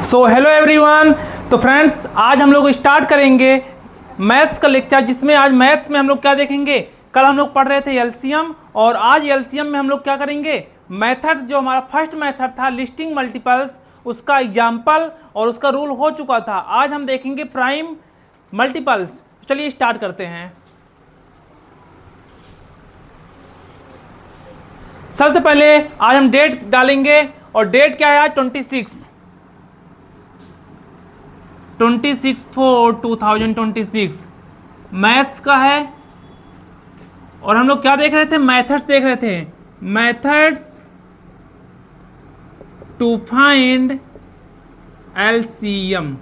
So hello everyone. तो friends, आज हम लोग स्टार्ट करेंगे मैथ्स का लेक्चर, जिसमें आज मैथ्स में हम लोग क्या देखेंगे। कल हम लोग पढ़ रहे थे एलसीएम, और आज एलसीएम में हम लोग क्या करेंगे, मेथड्स। जो हमारा फर्स्ट मेथड था लिस्टिंग मल्टीपल्स, उसका एग्जाम्पल और उसका रूल हो चुका था। आज हम देखेंगे प्राइम मल्टीपल्स। चलिए स्टार्ट करते हैं। सबसे पहले आज हम डेट डालेंगे, और डेट क्या है आज 26/4/2026 मैथ्स का है। और हम लोग क्या देख रहे थे, मेथड्स देख रहे थे, methods to find LCM.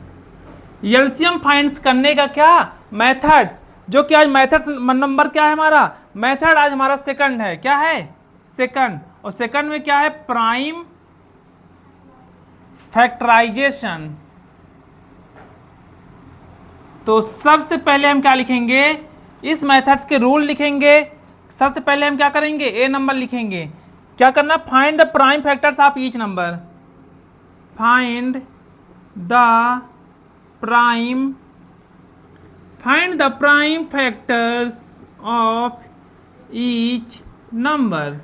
LCM finds करने का क्या मेथड्स, जो कि आज मेथड्स नंबर क्या है हमारा, मेथड आज हमारा सेकंड है। क्या है, सेकंड। और सेकंड में क्या है, प्राइम फैक्टराइजेशन। तो सबसे पहले हम क्या लिखेंगे, इस मेथड्स के रूल लिखेंगे। सबसे पहले हम क्या करेंगे, ए नंबर लिखेंगे। क्या करना, find the prime factors of each number. Find the prime factors of each number.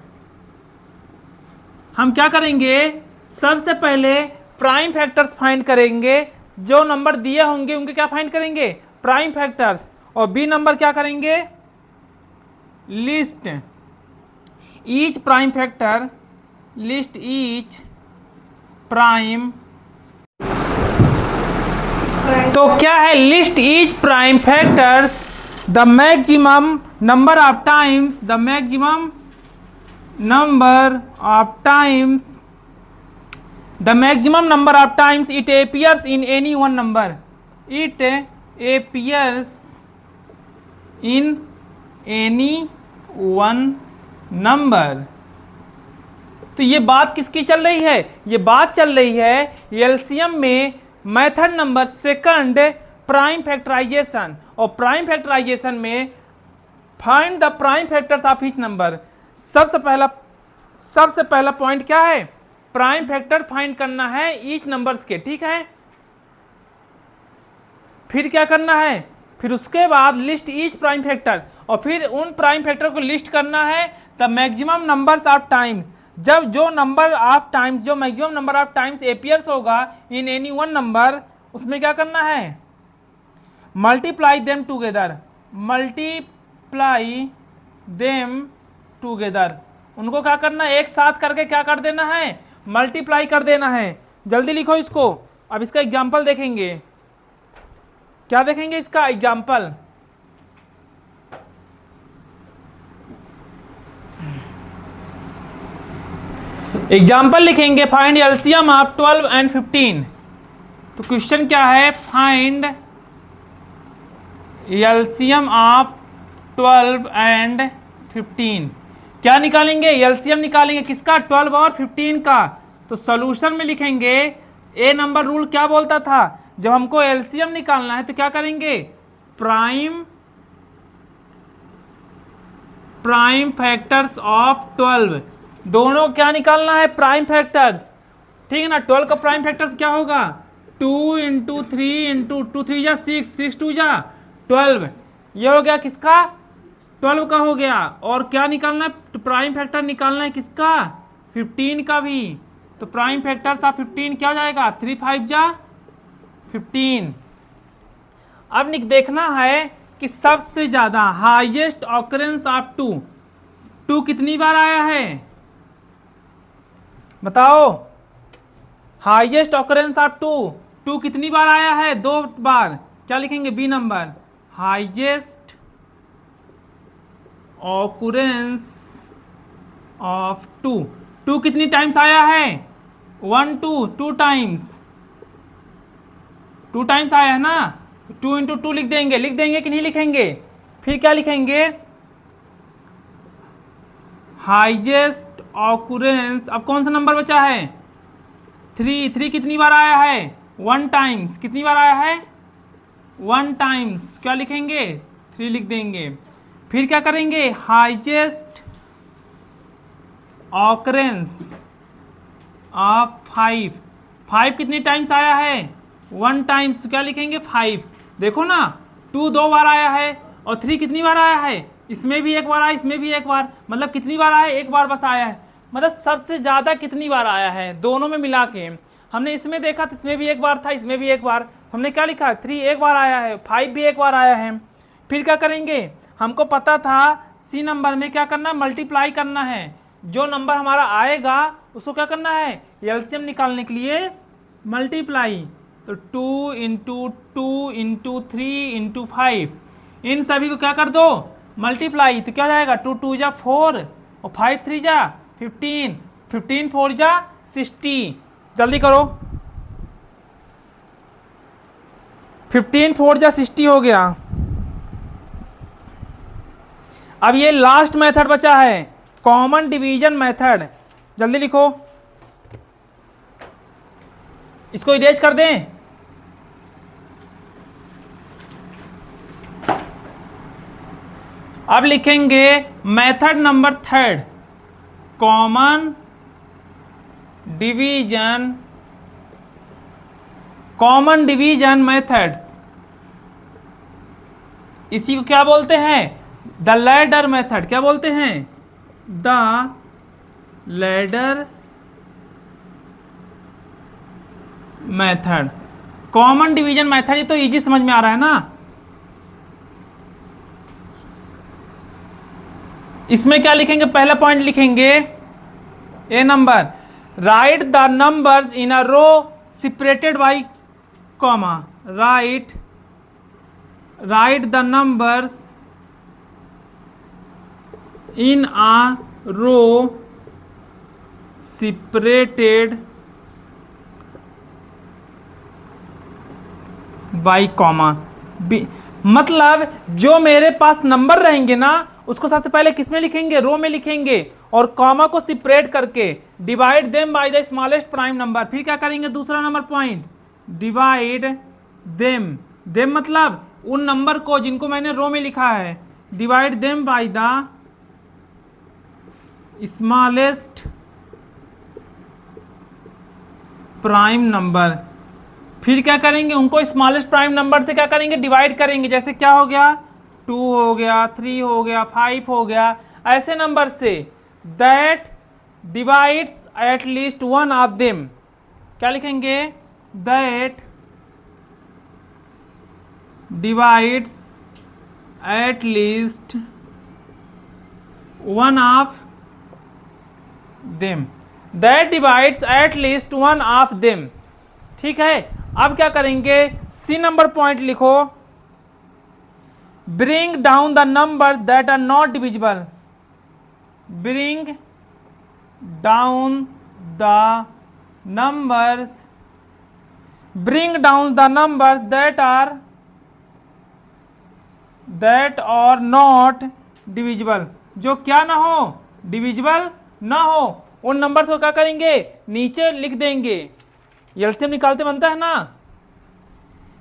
हम क्या करेंगे, सबसे पहले प्राइम फैक्टर्स फाइंड करेंगे। जो नंबर दिए होंगे उनके क्या फाइंड करेंगे, प्राइम फैक्टर्स। और बी नंबर क्या करेंगे, list each prime factor, list each prime. तो क्या है, list each prime factors the maximum number of times, the maximum number of times it appears in any one number. It appears in any one number. तो ये बात किसकी चल रही है, ये बात चल रही है एलसीएम में method number second prime factorisation. और प्राइम फैक्टराइजेशन में find the prime factors of each number. सबसे पहला पॉइंट क्या है, प्राइम फैक्टर फाइंड करना है ईच नंबर्स के, ठीक है। फिर क्या करना है, फिर उसके बाद लिस्ट ईच प्राइम फैक्टर, और फिर उन प्राइम फैक्टर को लिस्ट करना है the maximum numbers of times. जब जो नंबर ऑफ टाइम्स, जो maximum number of times appears होगा इन एनी वन नंबर, उसमें क्या करना है, multiply them together. Multiply them together, उनको क्या करना है, एक साथ करके क्या कर देना है, मल्टीप्लाई कर देना है। जल्दी लिखो इसको। अब इसका एग्जाम्पल देखेंगे। क्या देखेंगे, इसका एग्जाम्पल। एग्जाम्पल लिखेंगे, फाइंड एलसीएम ऑफ 12 and 15। तो क्वेश्चन क्या है, फाइंड एलसीएम ऑफ 12 and 15। क्या निकालेंगे, एलसीएम निकालेंगे किसका, 12 और 15 का। तो सॉल्यूशन में लिखेंगे, ए नंबर रूल क्या बोलता था, जब हमको एलसीएम निकालना है तो क्या करेंगे, प्राइम फैक्टर्स ऑफ 12। दोनों क्या निकालना है, प्राइम फैक्टर्स, ठीक है ना। 12 का प्राइम फैक्टर्स क्या होगा, 2 × 3 × 2 3 जा 6, 6 2 जा 12। ये हो गया किसका, 12 का हो गया। और क्या निकालना है, प्राइम फैक्टर निकालना है किसका, 15 का भी। तो प्राइम फैक्टर्स ऑफ 15 क्या हो जाएगा, 3 5 जा 15। अब देखना है कि सबसे ज्यादा हाईएस्ट ऑकरेंस ऑफ 2 कितनी बार आया है, बताओ। हाईएस्ट ऑकरेंस ऑफ 2 कितनी बार आया है, 2 बार। क्या लिखेंगे, B number, highest occurrence of 2 कितनी टाइम्स आया है, 1 2 टाइम्स, 2 टाइम्स आया है ना। 2 × 2 लिख देंगे कि नहीं लिखेंगे। फिर क्या लिखेंगे, हाईएस्ट ऑकरेंस। अब कौन सा नंबर बचा है, 3 कितनी बार आया है, 1 टाइम्स। कितनी बार आया है, 1 टाइम्स। क्या लिखेंगे, 3 लिख देंगे। फिर क्या करेंगे, हाईएस्ट ऑकरेंस ऑफ 5 5 कितनी टाइम्स आया है? 1 टाइम्स, तो क्या लिखेंगे 5। देखो ना 2 2 बार आया है और 3 कितनी बार आया है? इसमें भी एक बार आया, इसमें भी एक बार, मतलब कितनी बार आया? एक बार बस आया है। मतलब सबसे ज़्यादा कितनी बार आया है दोनों में मिला के? हमने इसमें देखा तो इसमें भी एक बार था, इसमें भी एक बार, हमने क्या लिखा? 3 एक बार आया है, 5 भी एक बार आया है। फिर क्या करेंगे? हमको पता था सी नंबर में क्या करना है? मल्टीप्लाई करना है। जो नंबर हमारा आएगा उसको क्या करना है? एलसीएम निकालने के लिए मल्टीप्लाई। तो 2 इंटू 2 इंटू 3 इंटू 5, इन सभी को क्या कर दो? मल्टीप्लाई। तो क्या हो जाएगा? 2 2 जा 4 और 5 3 जा 15, 15 4 जा 60। जल्दी करो, 15 4 जा 60 हो गया। अब ये लास्ट मेथड बचा है, कॉमन डिवीजन मेथड। जल्दी लिखो, इसको इरेज कर दें। अब लिखेंगे method number 3, common division, common division methods. इसी को क्या बोलते हैं? The ladder method. क्या बोलते हैं? The ladder method, common division method. ये तो इजी समझ में आ रहा है ना। इसमें क्या लिखेंगे? पहला पॉइंट लिखेंगे a number, write the numbers in a row separated by comma. Write the numbers in a row separated by comma. मतलब जो मेरे पास नंबर रहेंगे ना उसको सबसे पहले किस में लिखेंगे? रो में लिखेंगे, और कॉमा को सेपरेट करके divide them by the smallest prime number. फिर क्या करेंगे? दूसरा number point, divide them. Them मतलब उन नंबर को जिनको मैंने रो में लिखा है, divide them by the smallest prime number. फिर क्या करेंगे? उनको स्मॉलेस्ट प्राइम नंबर से क्या करेंगे? डिवाइड करेंगे। जैसे क्या हो गया? 2 हो गया, 3 हो गया, 5 हो गया, ऐसे नंबर से that divides at least one of them. क्या लिखेंगे? That divides at least one of them. That divides at least one of them. ठीक है। अब क्या करेंगे? सी नंबर पॉइंट लिखो, bring down the numbers that are not divisible. Bring down the numbers, bring down the numbers that are not divisible. जो क्या ना हो? डिविजिबल ना हो, उन नंबर्स को क्या करेंगे? नीचे लिख देंगे। एलसीएम निकालते बनता है ना।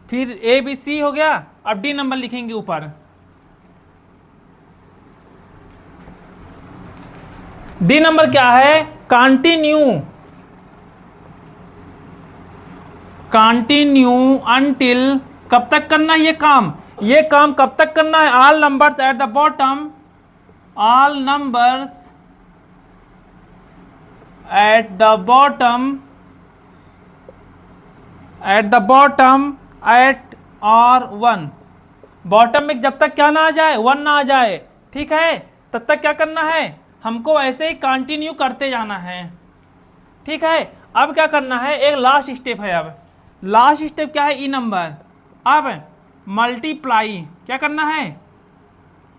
फिर ए बी सी हो गया, अब डी नंबर लिखेंगे ऊपर। डी नंबर क्या है? कंटिन्यू, कंटिन्यू अनटिल, कब तक करना है ये काम? ये काम कब तक करना है? All numbers at the bottom, all numbers at the bottom, at the bottom at और 1। बॉटम में जब तक क्या ना आ जाए? 1 ना आ जाए। ठीक है, तब तक क्या करना है? हमको ऐसे ही कंटिन्यू करते जाना है। ठीक है। अब क्या करना है? एक लास्ट स्टेप है। अब लास्ट स्टेप क्या है? ई नंबर। अब मल्टीप्लाई, क्या करना है?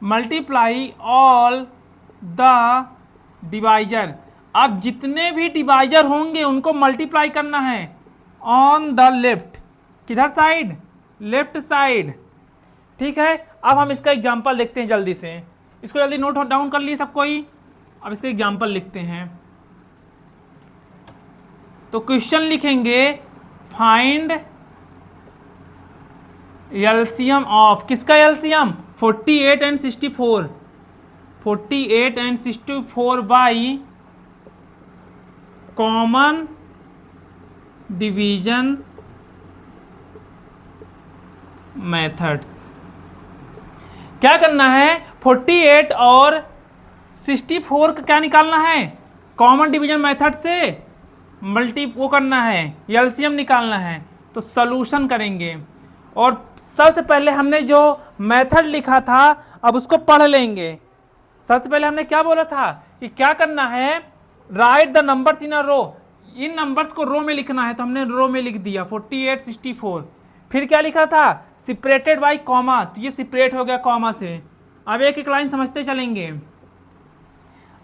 Multiply all the divisor. अब जितने भी डिवाइजर होंगे उनको मल्टीप्लाई करना है ऑन द लेफ्ट। किधर साइड? Left side. ठीक है। अब हम इसका एग्जांपल देखते हैं जल्दी से। इसको जल्दी नोट डाउन कर लिए सब कोई? अब इसका एग्जांपल लिखते हैं। तो क्वेश्चन लिखेंगे, फाइंड एलसीएम ऑफ, किसका LCM? 48 and 64, 48 and 64 by common division methods. क्या करना है, 48 और 64 का क्या निकालना है, कॉमन डिवीजन मेथड से मल्टी वो करना है, एलसीएम निकालना है। तो सॉल्यूशन करेंगे और सबसे पहले हमने जो मेथड लिखा था अब उसको पढ़ लेंगे। सबसे पहले हमने क्या बोला था कि क्या करना है, write the numbers in a row, इन नंबर्स को रो में लिखना है, तो हमने रो में लिख दिया 48 64। फिर क्या लिखा था, सेपरेटेड बाय कॉमा, तो ये सेपरेट हो गया कॉमा से। अब एक एक लाइन समझते चलेंगे।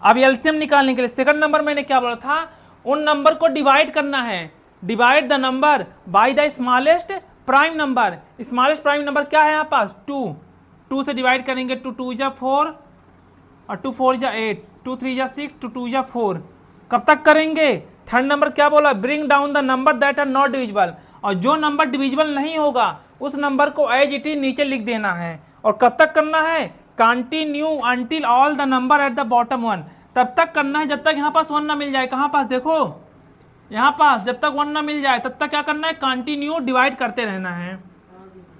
अब एलसीएम निकालने के लिए सेकंड नंबर मैंने क्या बोला था, उन नंबर को डिवाइड करना है, divide the number by the smallest prime number. Smallest prime number क्या है यहाँ पास, 2 से डिवाइड करेंगे, 2 2 जा 4 और 2 4 जा 8, 2 3 जा 6, 2 2 जा 4। कब तक करेंगे, थर्ड नंबर क्या बोला, bring down the number that are not divisible, और जो नंबर डिविजिबल नहीं होगा उस नंबर को एज इट इज नीचे लिख देना है। और कब तक करना है, continue until all the number at the bottom 1, तब तक करना है जब तक यहाँ पास 1 ना मिल जाए। कहाँ पास देखो, यहाँ पास जब तक 1 ना मिल जाए तब तक क्या करना है, कंटिन्यू डिवाइड करते रहना है।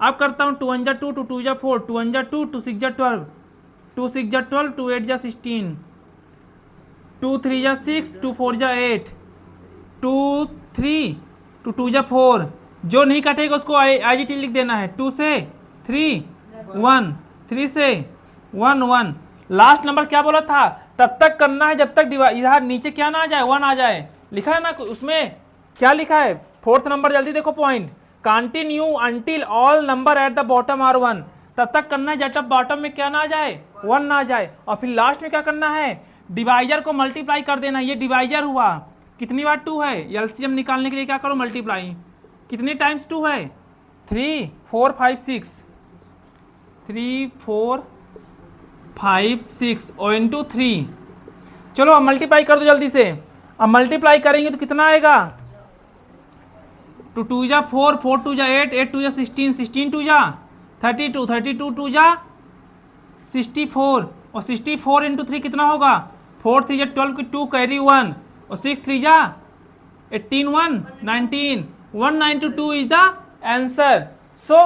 अब करता हूँ 2 1 जा 2, 2 2 जा 4, 2 1 जा 2, 2 6 जा 12, 2 6 जा 12, 2 8 जा 16, 2 3 जा 6, 2 4 जा 8, 2 3, 2 2 जा 4। जो नहीं कटेगा उसको एज इट इज लिख देना है, 2 से 3 1, 3 से 1 1। लास्ट नंबर क्या बोला था, तब तक करना है जब तक इधर नीचे क्या ना आ जाए, 1 आ जाए। लिखा है ना उसमें, क्या लिखा है, फोर्थ नंबर जल्दी देखो point, continue until all number at the bottom are 1, तब तक करना है जब तक बॉटम में क्या ना आ जाए, 1 ना आ जाए। और फिर लास्ट में क्या करना है, डिवाइजर को मल्टीप्लाई कर देना। ये डिवाइजर हुआ, कितनी बार 2 है, एलसीएम निकालने के लिए क्या करो, मल्टीप्लाई, कितने टाइम्स 2 है, 3 4 5 6, 3 4 5 6 और इंटू 3। चलो अब मल्टीप्लाई कर दो जल्दी से। अब मल्टीप्लाई करेंगे तो कितना आएगा, 2 2 जा 4, 4 2 जा 8, 8 2 जा 16, 16 2 जा 32, 32 2 जा 64, और 64 इंटू 3 कितना होगा, 4 3 जा 12 की 2 कैरी 1, और 6 3 जा 18 1 19, 192 इज द आंसर। सो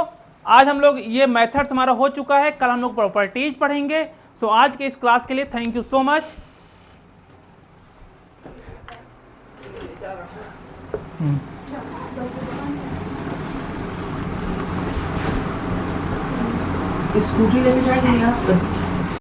आज हम लोग ये मेथड्स हमारा हो चुका है, कल हम लोग प्रॉपर्टीज पढ़ेंगे। सो आज के इस क्लास के लिए thank you so much. Scooty लेके जाएंगे आप?